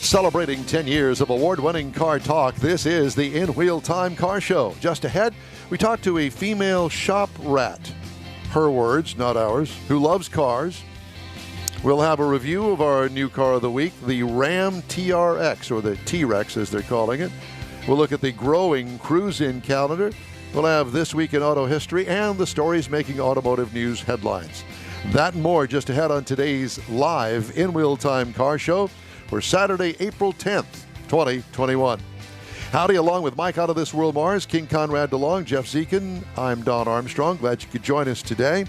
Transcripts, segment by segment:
Celebrating 10 years of award-winning car talk, this is the In Wheel Time Car Show. Just ahead, we talk to a female shop rat, her words, not ours, who loves cars. We'll have a review of our new car of the week, the Ram TRX, or the T-Rex as they're calling it. We'll look at the growing cruise-in calendar. We'll have This Week in Auto History and the stories making automotive news headlines. That and more just ahead on today's live In Wheel Time Car Show for Saturday, April 10th, 2021. Howdy, along with Mike out of this world Mars, King Conrad DeLong, Jeff Zekin. I'm Don Armstrong. Glad you could join us today.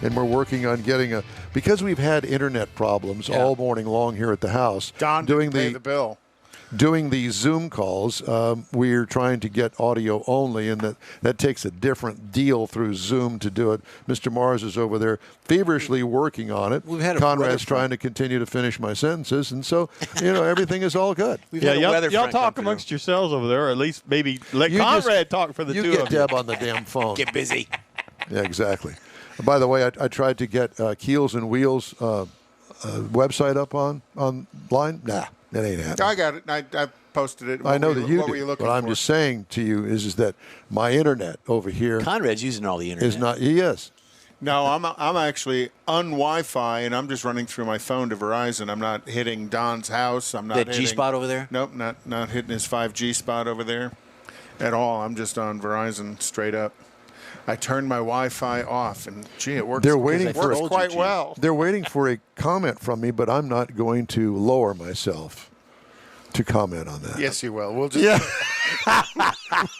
And we're working on getting because we've had internet problems all morning long here at the house. Don didn't pay the bill. Doing these Zoom calls, we're trying to get audio only, and that takes a different deal through Zoom to do it. Mr. Mars is over there feverishly working on it. Conrad's trying to continue to finish my sentences, and so, everything is all good. Y'all talk amongst yourselves over there, or at least maybe let Conrad talk for the two of you. You get Deb on the damn phone. Get busy. Yeah, exactly. By the way, I tried to get Keels and Wheels website up online. Nah. That ain't happening. I got it. I posted it. I know that you What do. were you looking but I'm for? just saying to you is that my internet over here Conrad's using all the internet. is not. He is. No, I'm actually un-Wi-Fi, and I'm just running through my phone to Verizon. I'm not hitting Don's house. I'm not That hitting G-spot over there? Nope, not hitting his 5G spot over there at all. I'm just on Verizon straight up. I turned my Wi-Fi off, and it works. They're waiting it works quite well. They're waiting for a comment from me, but I'm not going to lower myself to comment on that. Yes, you will. We'll just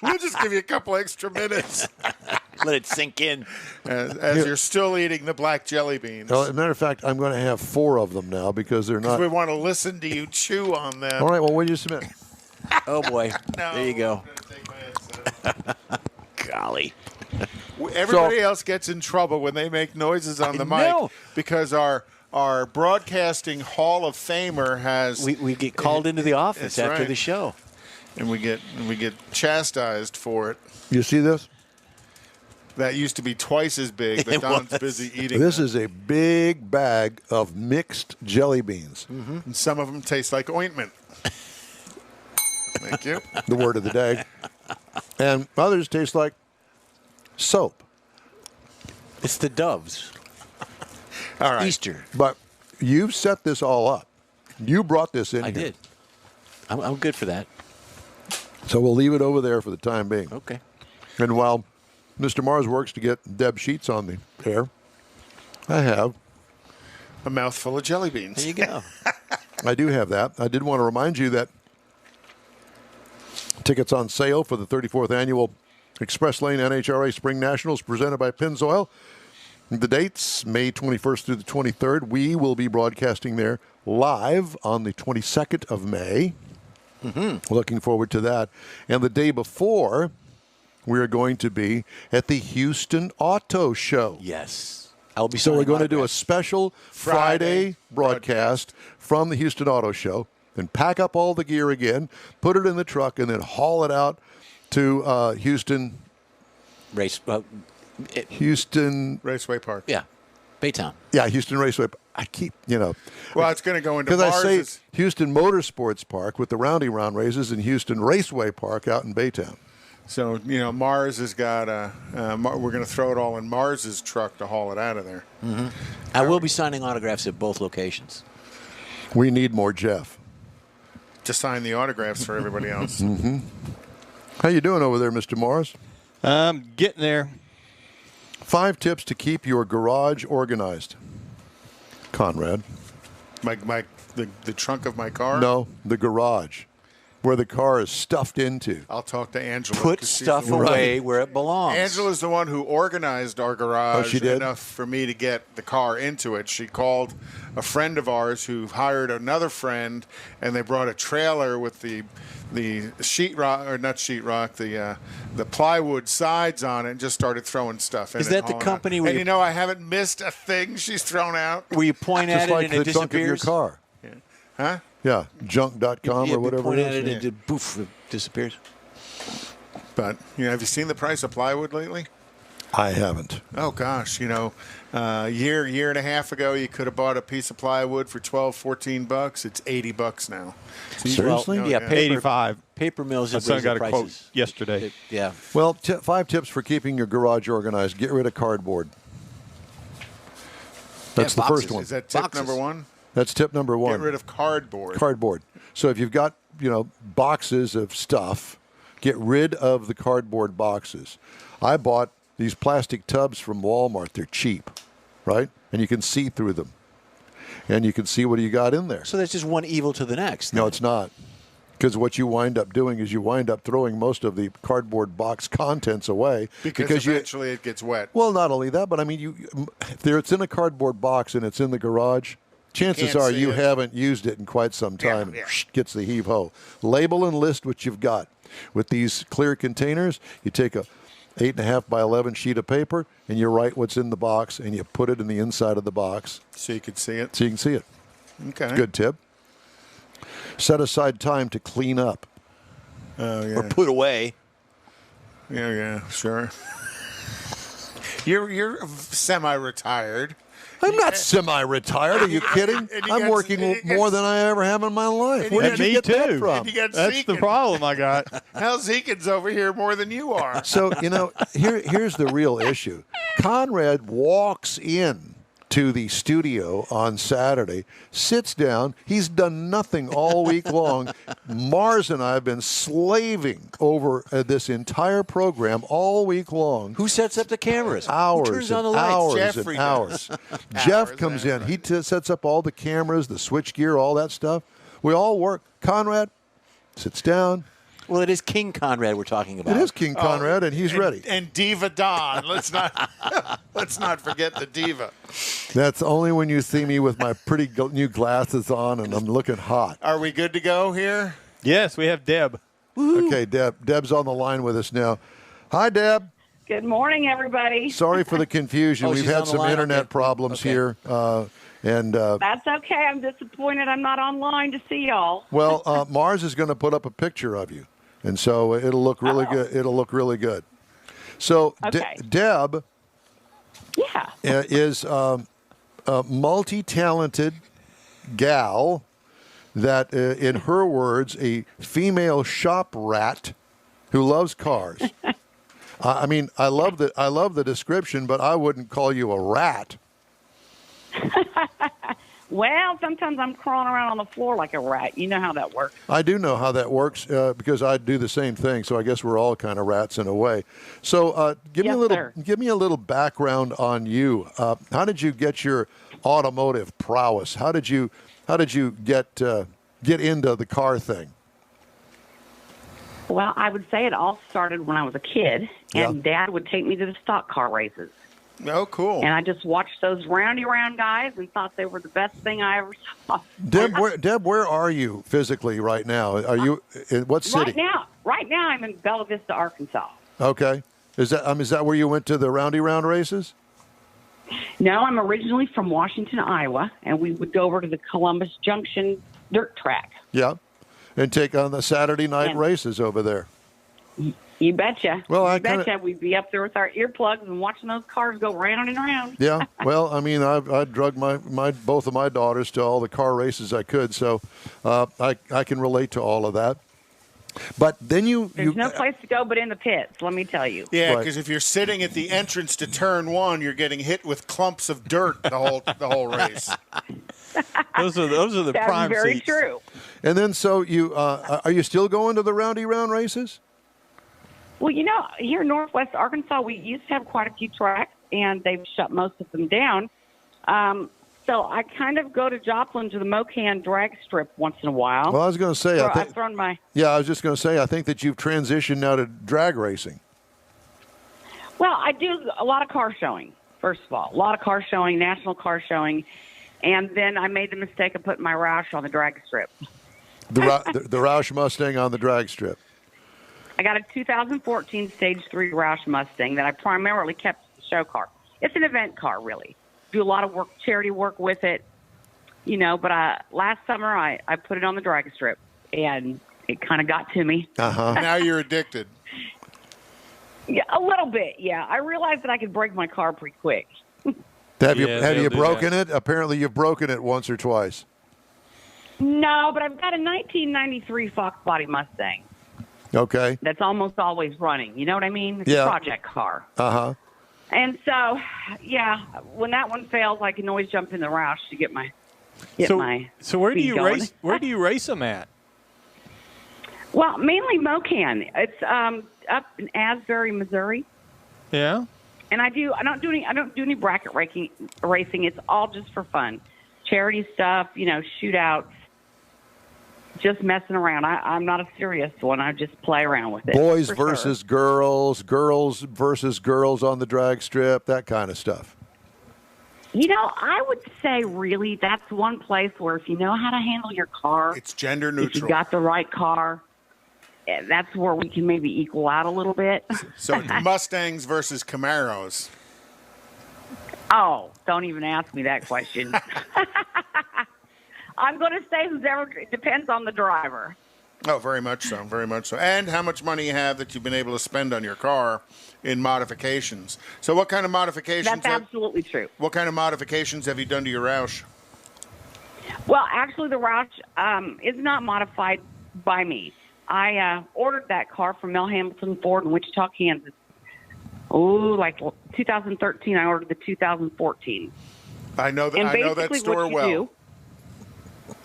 we'll just give you a couple extra minutes. Let it sink in. As you're still eating the black jelly beans. Well, as a matter of fact, I'm going to have 4 of them now because they're not. We want to listen to you chew on them. All right, well, what do you submit? Oh, boy. No, there you go. I'm gonna take my headset. Golly. Everybody else gets in trouble when they make noises on the mic because our broadcasting Hall of Famer has we get called into the office after the show, and we get chastised for it. You see this? That used to be twice as big, but Don's busy eating. This is a big bag of mixed jelly beans. Mm-hmm. And some of them taste like ointment. Thank you. The word of the day. And others taste like soap. It's the doves. All right. Easter. But you set this all up. You brought this in I here. did. I'm good for that. So we'll leave it over there for the time being. Okay. And while Mr. Mars works to get Deb Sheetz on the air, I have a mouthful of jelly beans. There you go. I do have that. I did want to remind you that tickets on sale for the 34th annual Express Lane NHRA Spring Nationals presented by Pennzoil. The dates, May 21st through the 23rd. We will be broadcasting there live on the 22nd of May. Mm-hmm. Looking forward to that. And the day before, we are going to be at the Houston Auto Show. Yes. I'll be So we're going to do a special Friday broadcast from the Houston Auto Show. Then pack up all the gear again, put it in the truck, and then haul it out to Houston Raceway Park. Yeah, Baytown. Yeah, Houston Raceway. I keep, Well, it's going to go into because I say Mars. Houston Motorsports Park with the Roundy Round races and Houston Raceway Park out in Baytown. So, Mars has got we're going to throw it all in Mars's truck to haul it out of there. Mm-hmm. I will be signing autographs at both locations. We need more Jeff to sign the autographs for everybody else. Mm-hmm. How you doing over there, Mr. Morris? I'm getting there. 5 tips to keep your garage organized. Conrad. The trunk of my car? No, the garage, where the car is stuffed into. I'll talk to Angela. Put stuff away where it belongs. Angela's the one who organized our garage enough for me to get the car into it. She called a friend of ours who hired another friend, and they brought a trailer with the sheetrock, or not sheetrock, the plywood sides on it, and just started throwing stuff in. Is that the company where and I haven't missed a thing she's thrown out. Where you point at Just it like and the it trunk of your disappears? car. Yeah. Huh? Yeah, junk.com or whatever point it at is. it and it, poof, it disappears. But have you seen the price of plywood lately? I haven't. Oh, gosh. Year and a half ago, you could have bought a piece of plywood for $12-14. It's $80 now. So Seriously? Yeah, paper, 85. paper mills My have son raised got the a prices. quote yesterday. Yeah. Well, 5 tips for keeping your garage organized. Get rid of cardboard. That's the boxes. first one. Is that tip Boxes. number one? That's tip number 1. Get rid of cardboard. Cardboard. So if you've got, boxes of stuff, get rid of the cardboard boxes. I bought these plastic tubs from Walmart. They're cheap, right? And you can see through them. And you can see what you got in there. So that's just one evil to the next. No, it's not. Because what you wind up doing is you wind up throwing most of the cardboard box contents away. Because eventually it gets wet. Well, not only that, but I mean, if it's in a cardboard box and it's in the garage, chances are you haven't used it in quite some time. Yeah. And gets the heave-ho. Label and list what you've got. With these clear containers, you take a 8.5 by 11 sheet of paper and you write what's in the box and you put it in the inside of the box. So you can see it? So you can see it. Okay. Good tip. Set aside time to clean up. Oh, yeah. Or put away. Yeah, sure. You're semi-retired. I'm not semi-retired. Are you kidding? I'm working more than I ever have in my life. Where did you get that from? That's the problem I got. Hal Zekin's over here more than you are. So, here's the real issue. Conrad walks in to the studio on Saturday, sits down. He's done nothing all week long. Mars and I have been slaving over this entire program all week long. Who sets up the cameras? Hours Who turns on the and lights? hours Jeffrey and hours. Jeff comes in. He sets up all the cameras, the switch gear, all that stuff. We all work. Conrad sits down. Well, it is King Conrad we're talking about. It is King Conrad, and he's ready. And Diva Don. Let's not forget the diva. That's only when you see me with my pretty new glasses on and I'm looking hot. Are we good to go here? Yes, we have Deb. Okay, Deb. Deb's on the line with us now. Hi, Deb. Good morning, everybody. Sorry for the confusion. Oh, We've she's on had the some line? internet Okay. problems Okay. here. That's okay. I'm disappointed I'm not online to see y'all. Well, Mars is going to put up a picture of you, and so it'll look really good. It'll look really good. So, Okay. Deb Yeah. is a multi-talented gal that, in her words, a female shop rat who loves cars. I mean, I love the description, but I wouldn't call you a rat. Well, sometimes I'm crawling around on the floor like a rat. You know how that works. I do know how that works because I do the same thing. So I guess we're all kind of rats in a way. So give me a little background on you. How did you get your automotive prowess? How did you get into the car thing? Well, I would say it all started when I was a kid, and Dad would take me to the stock car races. Oh, cool. And I just watched those roundy round guys and thought they were the best thing I ever saw. Deb, where are you physically right now? Are you in what city? Right now I'm in Bella Vista, Arkansas. Okay. Is that where you went to the roundy round races? No, I'm originally from Washington, Iowa, and we would go over to the Columbus Junction dirt track. Yeah. And take on the Saturday night races over there. You betcha. Well, you betcha. We'd be up there with our earplugs and watching those cars go round and round. Yeah. Well, I mean, I drug both of my daughters to all the car races I could, so I can relate to all of that. But then there's no place to go but in the pits. Let me tell you. Yeah, because if you're sitting at the entrance to turn one, you're getting hit with clumps of dirt the whole race. Those are the That's prime very seats. true. And then, so you are you still going to the roundy round races? Well, here in Northwest Arkansas, we used to have quite a few tracks, and they've shut most of them down. So I kind of go to Joplin to the Mocan drag strip once in a while. Well, I was going to say, I've thrown my. Yeah, I was just going to say, I think that you've transitioned now to drag racing. Well, I do a lot of car showing. First of all, a lot of car showing, national car showing, and then I made the mistake of putting my Roush on the drag strip. The Roush Mustang on the drag strip. I got a 2014 Stage 3 Roush Mustang that I primarily kept as a show car. It's an event car, really. Do a lot of work, charity work with it, but last summer I put it on the drag strip, and it kind of got to me. Uh-huh. Now you're addicted. Yeah, a little bit. Yeah, I realized that I could break my car pretty quick. Have you broken it? Apparently, you've broken it once or twice. No, but I've got a 1993 Fox Body Mustang. Okay. That's almost always running. You know what I mean? It's a project car. Uh-huh. And so, yeah, when that one fails, I can always jump in the Roush to get my So where do you going. race? Where do you race them at? Well, mainly Mocan. It's up in Asbury, Missouri. Yeah. And I don't do any bracket racing. It's all just for fun, charity stuff. Shootouts. Just messing around. I'm not a serious one. I just play around with it. Boys versus girls, girls versus girls on the drag strip, that kind of stuff. I would say really that's one place where if you know how to handle your car, it's gender neutral. If you got the right car, that's where we can maybe equal out a little bit. So Mustangs versus Camaros. Oh, don't even ask me that question. I'm going to say it depends on the driver. Oh, very much so, very much so. And how much money you have that you've been able to spend on your car in modifications. So what kind of modifications? That's absolutely true. What kind of modifications have you done to your Roush? Well, actually, the Roush is not modified by me. I ordered that car from Mel Hamilton Ford in Wichita, Kansas. Like 2013, I ordered the 2014. I know that store well.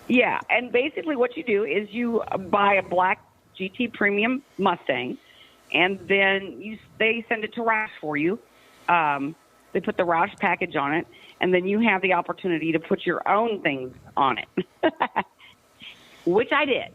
Yeah, and basically what you do is you buy a black GT Premium Mustang, and then they send it to Roush for you. They put the Roush package on it, and then you have the opportunity to put your own things on it, which I did.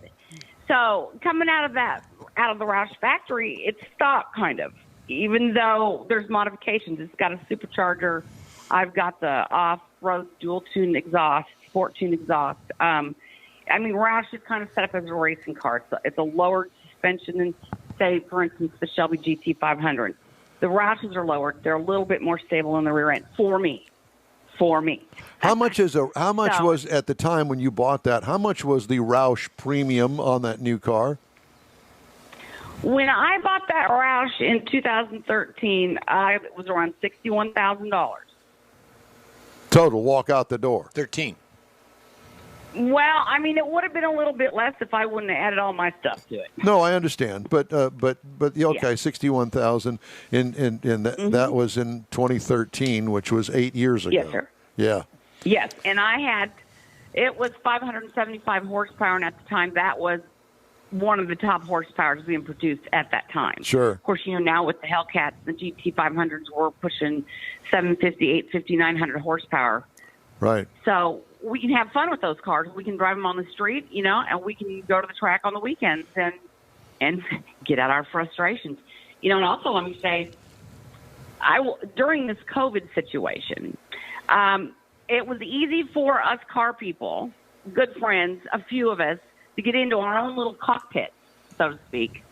So coming out of the Roush factory, it's stock kind of, even though there's modifications. It's got a supercharger. I've got the off-road dual-tune exhaust. Sport tune exhaust. Roush is kind of set up as a racing car. It's a lower suspension than, say, for instance, the Shelby GT500. The Roushes are lower. They're a little bit more stable on the rear end for me. How much was at the time when you bought that? How much was the Roush Premium on that new car? When I bought that Roush in 2013, it was around $61,000. Total walk out the door. 13. Well, it would have been a little bit less if I wouldn't have added all my stuff to it. No, I understand, but okay, yeah. 61,000 that was in 2013, which was 8 years ago. Yes, sir. Yeah. Yes, and it was 575 horsepower, and at the time that was one of the top horsepowers being produced at that time. Sure. Of course, now with the Hellcats, the GT500s, we're pushing 750, 850, 900 horsepower. Right. So we can have fun with those cars. We can drive them on the street, and we can go to the track on the weekends and get out our frustrations. And also let me say, during this COVID situation, it was easy for us car people, good friends, a few of us, to get into our own little cockpit, so to speak,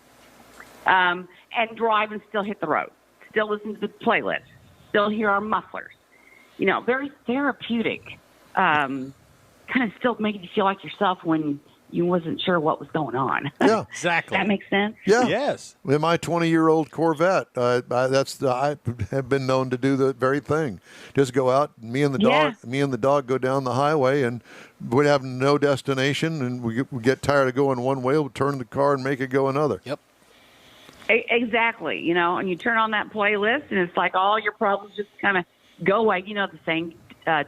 and drive and still hit the road, still listen to the playlist, still hear our mufflers. Very therapeutic, kind of still making you feel like yourself when you wasn't sure what was going on. Yeah, exactly. That makes sense? Yeah. Yes. In my 20-year-old Corvette, I have been known to do the very thing. Just go out, me and the dog go down the highway, and we'd have no destination, and we get tired of going one way, we'll turn the car and make it go another. Yep. Exactly. And you turn on that playlist, and it's like all your problems just kind of go away. The saying,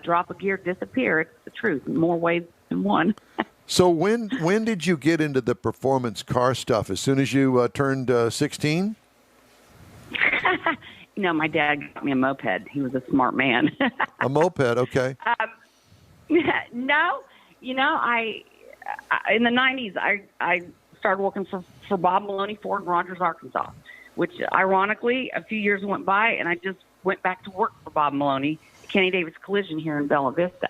drop a gear, disappear. It's the truth. More ways than one. So when did you get into the performance car stuff? As soon as you turned 16? My dad got me a moped. He was a smart man. A moped, okay. No, I in the 90s, I started working for Bob Maloney Ford in Rogers, Arkansas, which ironically, a few years went by, and I just went back to work for Bob Maloney, Kenny Davis Collision here in Bella Vista.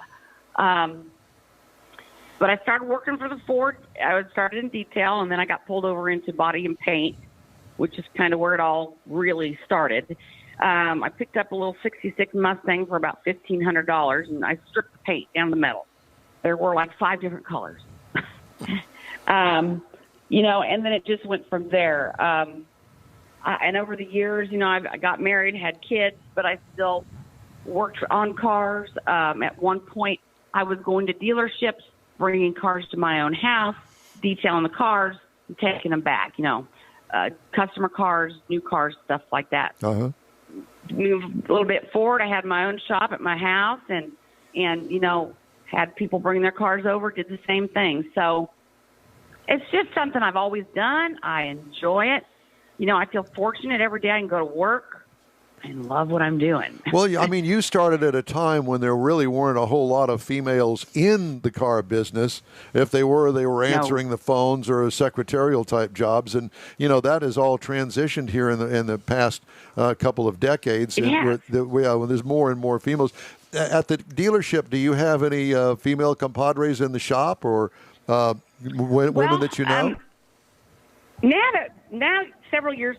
But I started working for the Ford. I started in detail, and then I got pulled over into body and paint, which is kind of where it all really started. I picked up a little 66 Mustang for about $1,500, and I stripped the paint down the metal. There were like 5 different colors. And then it just went from there. And over the years, I got married, had kids, but I still worked on cars. At one point, I was going to dealerships, bringing cars to my own house, detailing the cars, and taking them back. Customer cars, new cars, stuff like that. Uh-huh. Moved a little bit forward. I had my own shop at my house, and had people bring their cars over, did the same thing. So it's just something I've always done. I enjoy it. I feel fortunate every day I can go to work and love what I'm doing. Well, I mean, you started at a time when there really weren't a whole lot of females in the car business. If they were answering the phones or secretarial type jobs, and that has all transitioned here in the past couple of decades. When there's more and more females at the dealership. Do you have any female compadres in the shop, or women that you know? Now, several years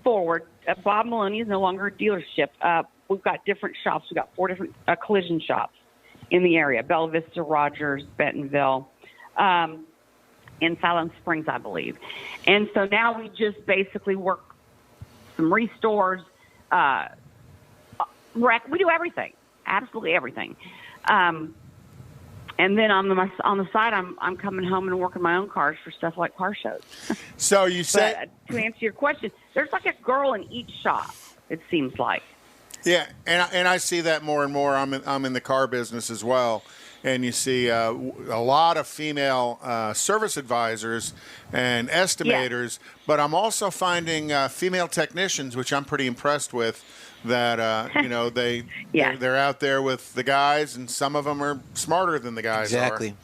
forward, Bob Maloney is no longer a dealership. We've got different shops. We've got 4 different collision shops in the area: Bella Vista, Rogers, Bentonville, in Silent Springs, I believe. And so now we just basically work some restores, we do everything, absolutely everything. And then on the side, I'm coming home and working my own cars for stuff like car shows. So you said, to answer your question, there's like a girl in each shop. It seems like. Yeah, and I see that more and more. I'm in the car business as well, and you see a lot of female service advisors and estimators. Yeah. But I'm also finding female technicians, which I'm pretty impressed with. That they're out there with the guys, and some of them are smarter than the guys are. Exactly.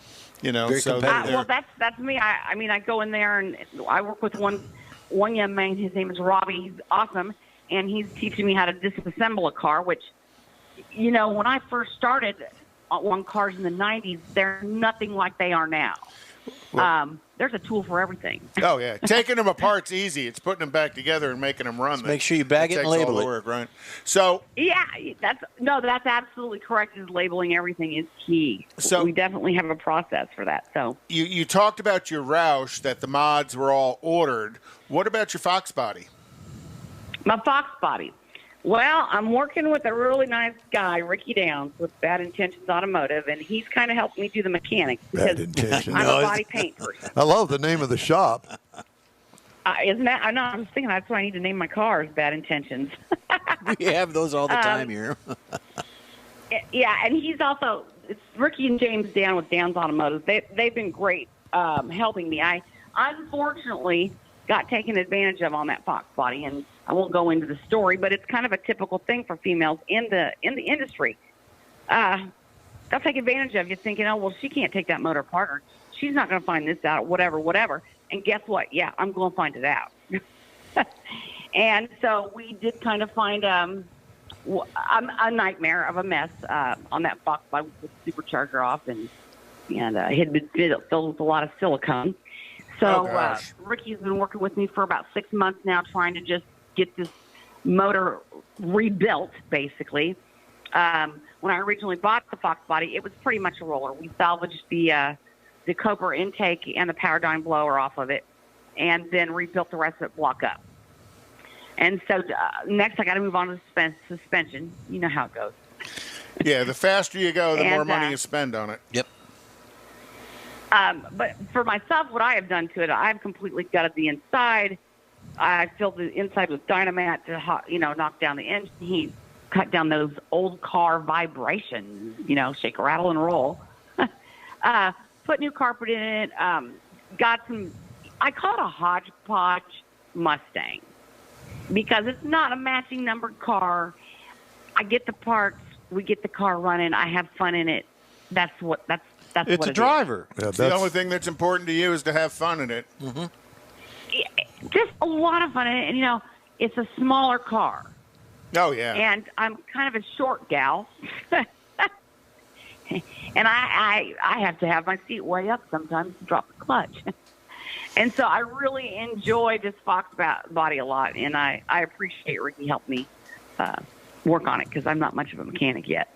Very competitive. Well, that's me. I go in there and I work with one young man. His name is Robbie. He's awesome, and he's teaching me how to disassemble a car. Which, when I first started on cars in the '90s, they're nothing like they are now. There's a tool for everything. Oh, yeah. Taking them apart's easy. It's putting them back together and making them run. Make sure you bag it and label it. Work, right? So, yeah, that's absolutely correct. Is labeling everything is key. So we definitely have a process for that. So you talked about your Roush, that the mods were all ordered. What about your Fox body? My Fox body. Well, I'm working with a really nice guy, Ricky Downs, with Bad Intentions Automotive, and he's kind of helped me do the mechanics. Bad Intentions. I'm a body paint person. I love the name of the shop. Isn't that? I know. I was thinking that's what I need to name my cars, Bad Intentions. We have those all the time here. Yeah, and he's also, it's Ricky and James Down with Downs Automotive. They've been great helping me. I unfortunately got taken advantage of on that Fox body, and I won't go into the story, but it's kind of a typical thing for females in the industry. They'll take advantage of you thinking, oh, well, she can't take that motor apart, or she's not going to find this out, whatever. And guess what? Yeah, I'm going to find it out. And so we did kind of find a nightmare of a mess on that Fox body with the supercharger off, and it had been filled with a lot of silicone. So Ricky's been working with me for about 6 months now, trying to just get this motor rebuilt, basically. When I originally bought the Fox body, it was pretty much a roller. We salvaged the Cobra intake and the power dyne blower off of it, and then rebuilt the rest of it block up. And so next I got to move on to suspension. You know how it goes. Yeah, the faster you go, the more money you spend on it. Yep. But for myself, what I have done to it, I've completely gutted the inside. I filled the inside with Dynamat to, knock down the engine heat, cut down those old car vibrations, shake, rattle, and roll. Put new carpet in it. Got some, I call it a hodgepodge Mustang, because it's not a matching numbered car. I get the parts. We get the car running. I have fun in it. That's it's what a driver. Yeah, the only thing that's important to you is to have fun in it. Mm-hmm. Just a lot of fun in it. And, it's a smaller car. Oh, yeah. And I'm kind of a short gal. And I have to have my seat way up sometimes to drop the clutch. And so I really enjoy this Fox body a lot. And I appreciate Ricky helping me work on it, because I'm not much of a mechanic yet.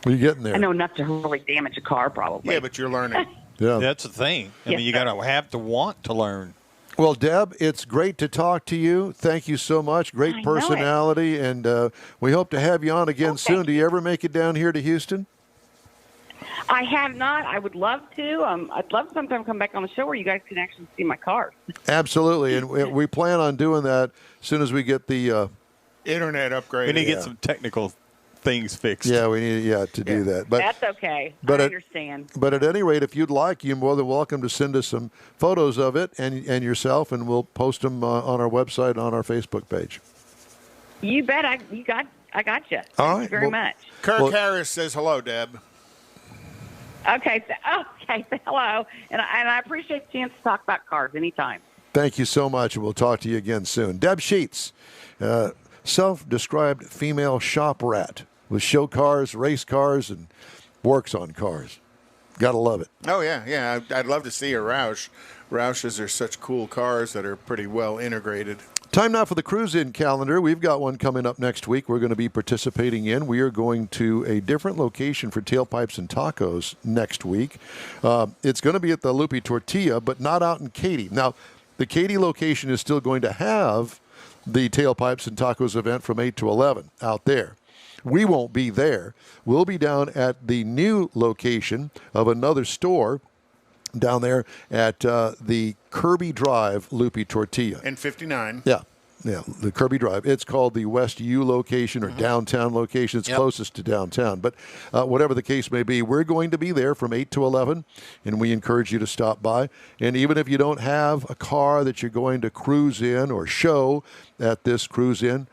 You're getting there. I know enough to really damage a car, probably. Yeah, but you're learning. Yeah, that's the thing. I mean, you got to have to want to learn. Well, Deb, it's great to talk to you. Thank you so much. Great personality, and we hope to have you on again soon. Do you ever make it down here to Houston? I have not. I would love to. I'd love to sometime come back on the show where you guys can actually see my cars. Absolutely, and we plan on doing that as soon as we get the internet upgrade. We need to get some technical things fixed. Yeah, we need to do that. But that's okay. I understand. But at any rate, if you'd like, you're more than welcome to send us some photos of it and yourself, and we'll post them on our website, on our Facebook page. You bet. I got you. All right. Thank you very much. Kirk Harris says hello, Deb. Okay. Hello, and I appreciate the chance to talk about cars anytime. Thank you so much, and we'll talk to you again soon. Deb Sheetz, self-described female shop rat with show cars, race cars, and works on cars. Gotta love it. Oh, yeah. I'd love to see a Roush. Roushes are such cool cars that are pretty well integrated. Time now for the cruise-in calendar. We've got one coming up next week we're going to be participating in. We are going to a different location for tailpipes and tacos next week. It's going to be at the Lupe Tortilla, but not out in Katy. Now, the Katy location is still going to have the Tailpipes and Tacos event from 8 to 11 out there. We won't be there. We'll be down at the new location of another store down there at the Kirby Drive Lupe Tortilla. And 59. Yeah, the Kirby Drive. It's called the West U location or downtown location. It's closest to downtown. But whatever the case may be, we're going to be there from 8 to 11, and we encourage you to stop by. And even if you don't have a car that you're going to cruise in or show at this cruise in,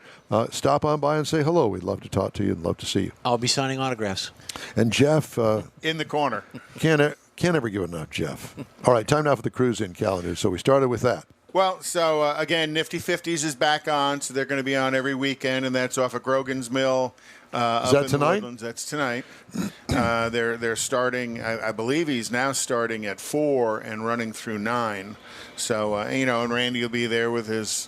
stop on by and say hello. We'd love to talk to you and love to see you. I'll be signing autographs. And Jeff... in the corner. Can't ever give enough, Jeff. All right, time now for the cruise-in calendar. So we started with that. Well, so again, Nifty 50s is back on, so they're going to be on every weekend, and that's off of Grogan's Mill. Is that tonight? That's tonight. They're starting. I believe he's now starting at 4 and running through 9. So and Randy will be there with his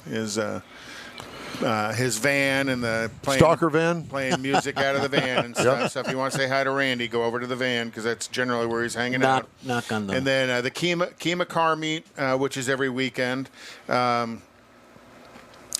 van and the stalker van, playing music out of the van and stuff. So if you want to say hi to Randy, go over to the van because that's generally where he's hanging out. Knock on the. And then the Kima Car Meet, which is every weekend.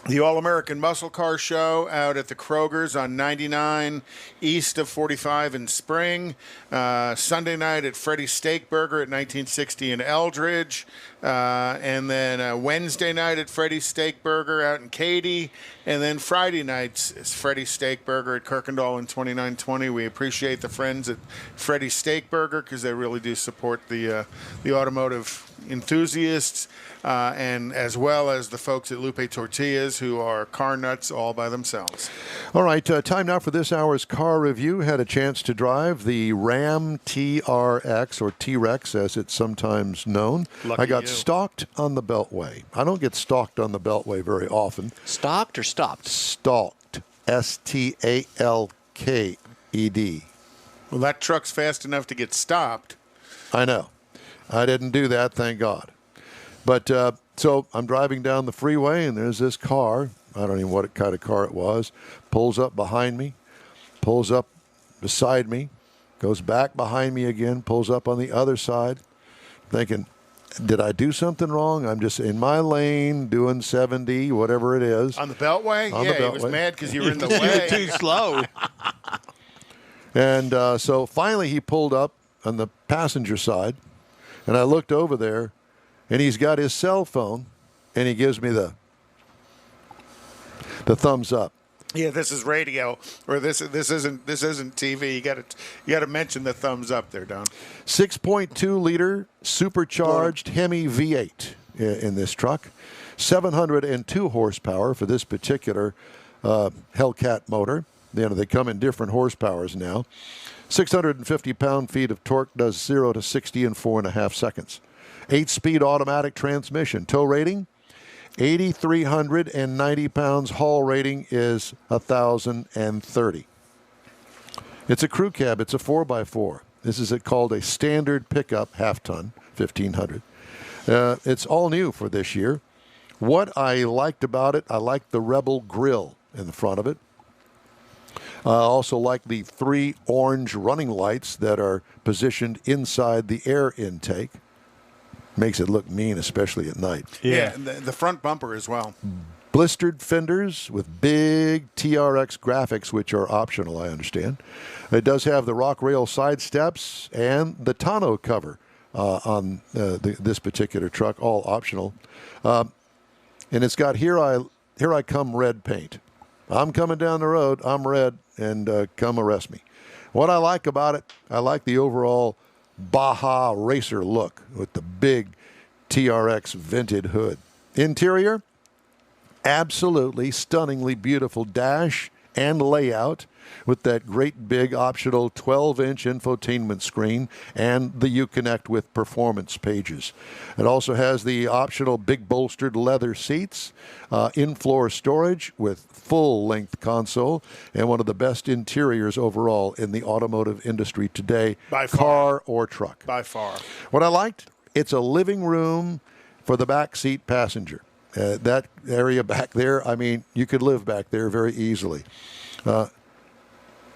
The All-American Muscle Car Show out at the Kroger's on 99 east of 45 in Spring. Sunday night at Freddy's Steak Burger at 1960 in Eldridge. And then Wednesday night at Freddy's Steak Burger out in Katy. And then Friday nights is Freddy's Steak Burger at Kirkendall in 2920. We appreciate the friends at Freddy's Steak Burger because they really do support the automotive enthusiasts. And as well as the folks at Lupe Tortillas, who are car nuts all by themselves. All right, time now for this hour's car review. Had a chance to drive the Ram TRX, or T-Rex as it's sometimes known. Lucky I got you. stalked on the Beltway. I don't get stalked on the Beltway very often. Stalked or stopped? Stalked. STALKED. Well, that truck's fast enough to get stopped. I know. I didn't do that, thank God. But so I'm driving down the freeway, and there's this car. I don't even know what kind of car it was. Pulls up behind me, pulls up beside me, goes back behind me again, pulls up on the other side. Thinking, did I do something wrong? I'm just in my lane doing 70, whatever it is. On the Beltway? On yeah, the Beltway. He was mad because you were in the You way. were too slow. And so finally he pulled up on the passenger side, and I looked over there, and he's got his cell phone, and he gives me the thumbs up. Yeah, this is radio, or this isn't TV. You got to mention the thumbs up there, Don. 6.2 liter supercharged Hemi V8 in this truck, 702 horsepower for this particular Hellcat motor. They come in different horsepowers now. 650 pound-feet of torque, does 0 to 60 in 4.5 seconds. 8-speed automatic transmission. Tow rating, 8,390 pounds. Haul rating is 1,030. It's a crew cab. It's a 4x4. This is called a standard pickup, half-ton, 1,500. It's all new for this year. What I liked about it, I liked the Rebel grille in the front of it. I also like the 3 orange running lights that are positioned inside the air intake. Makes it look mean, especially at night. Yeah, and the front bumper as well. Blistered fenders with big TRX graphics, which are optional, I understand. It does have the rock rail side steps and the tonneau cover on this particular truck, all optional. And it's got Here I Come red paint. I'm coming down the road, I'm red, and come arrest me. What I like about it, I like the overall Baja racer look with the big TRX vented hood. Interior, absolutely stunningly beautiful dash and layout with that great big optional 12-inch infotainment screen and the Uconnect with performance pages. It also has the optional big bolstered leather seats, in-floor storage with full-length console, and one of the best interiors overall in the automotive industry today, by far. Car or truck. By far. What I liked, it's a living room for the back seat passenger. That area back there, I mean, you could live back there very easily.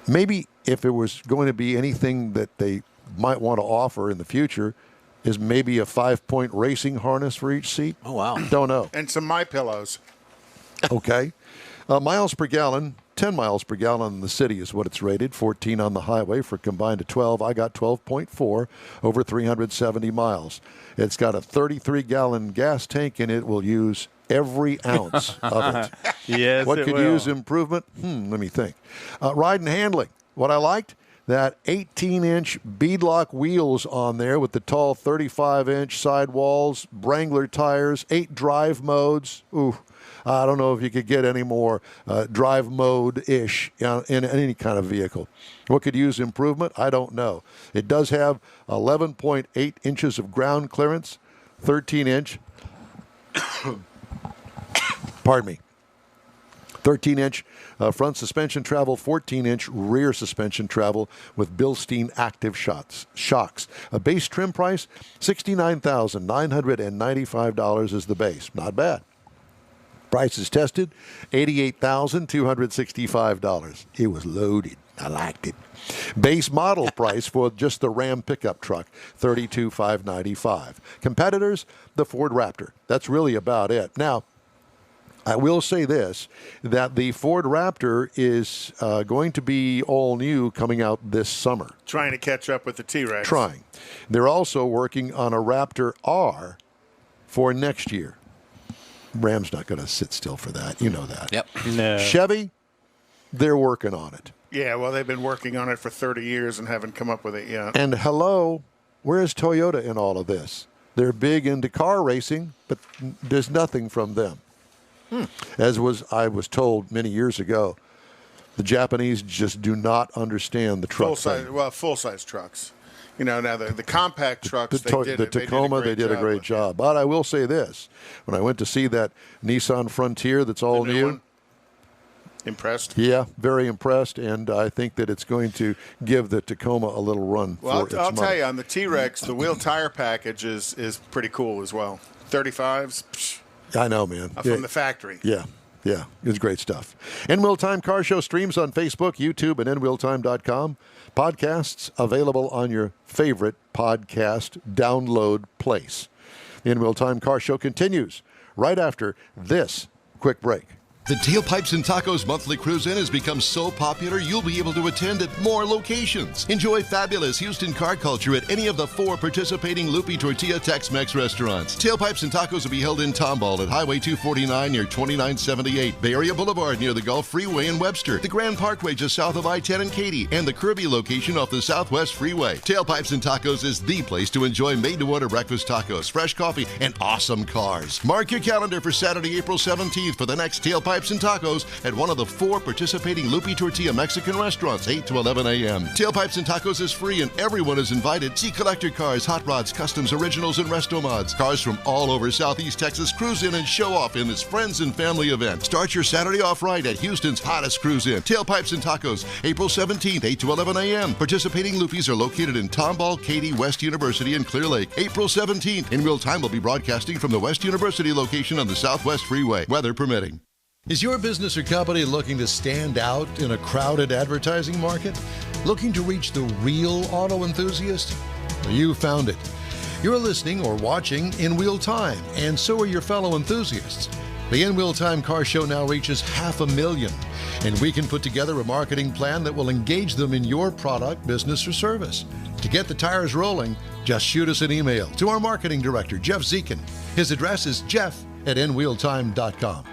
Maybe if it was going to be anything that they might want to offer in the future, is maybe a 5-point racing harness for each seat. Oh, wow. Don't know. And some MyPillows. Okay. Miles per gallon, 10 miles per gallon in the city is what it's rated, 14 on the highway for combined to 12. I got 12.4 over 370 miles. It's got a 33-gallon gas tank, and it will use every ounce of it. Yes, what it could will. use improvement? Let me think. Ride and handling. What I liked, that 18-inch beadlock wheels on there with the tall 35-inch sidewalls, Wrangler tires, 8 drive modes. Ooh, I don't know if you could get any more drive mode-ish in any kind of vehicle. What could use improvement? I don't know. It does have 11.8 inches of ground clearance, 13-inch. Pardon me. 13-inch front suspension travel, 14-inch rear suspension travel with Bilstein active shocks. A base trim price, $69,995 is the base. Not bad. Prices tested, $88,265. It was loaded. I liked it. Base model price for just the Ram pickup truck, $32,595. Competitors, the Ford Raptor. That's really about it. Now, I will say this, that the Ford Raptor is going to be all new coming out this summer. Trying to catch up with the T-Rex. Trying. They're also working on a Raptor R for next year. Ram's not going to sit still for that. You know that. Yep. No. Chevy, they're working on it. Yeah, well, they've been working on it for 30 years and haven't come up with it yet. And hello, where's Toyota in all of this? They're big into car racing, but there's nothing from them. As I was told many years ago, the Japanese just do not understand the truck thing. Full-size trucks. You know, now the compact trucks, The Tacoma, they did a great job. But I will say this. When I went to see that Nissan Frontier that's all new new. one? Impressed? Yeah, very impressed, and I think that it's going to give the Tacoma a little run for its money. I'll tell you, on the T-Rex, the wheel tire package is pretty cool as well. 35s, psh, I know, man. from the factory. Yeah, it's great stuff. In Wheel Time Car Show streams on Facebook, YouTube, and InWheelTime.com. Podcasts available on your favorite podcast download place. The In Wheel Time Car Show continues right after this quick break. The Tailpipes and Tacos monthly cruise-in has become so popular you'll be able to attend at more locations. Enjoy fabulous Houston car culture at any of the 4 participating Lupe Tortilla Tex-Mex restaurants. Tailpipes and Tacos will be held in Tomball at Highway 249 near 2978, Bay Area Boulevard near the Gulf Freeway in Webster, the Grand Parkway just south of I-10 in Katy, and the Kirby location off the Southwest Freeway. Tailpipes and Tacos is the place to enjoy made-to-order breakfast tacos, fresh coffee, and awesome cars. Mark your calendar for Saturday, April 17th for the next Tailpipes and Tacos at one of the 4 participating Lupe Tortilla Mexican restaurants, 8 to 11 a.m. Tailpipes and Tacos is free and everyone is invited. See collector cars, hot rods, customs, originals, and resto mods. Cars from all over Southeast Texas cruise in and show off in this friends and family event. Start your Saturday off right at Houston's hottest cruise in. Tailpipes and Tacos, April 17th, 8 to 11 a.m. Participating Lupes are located in Tomball, Katy, West University, and Clear Lake. April 17th. In Real Time will be broadcasting from the West University location on the Southwest Freeway, weather permitting. Is your business or company looking to stand out in a crowded advertising market? Looking to reach the real auto enthusiast? Well, you found it. You're listening or watching In Wheel Time, and so are your fellow enthusiasts. The In Wheel Time Car Show now reaches 500,000, and we can put together a marketing plan that will engage them in your product, business, or service. To get the tires rolling, just shoot us an email to our marketing director, Jeff Zekin. His address is jeff@inwheeltime.com.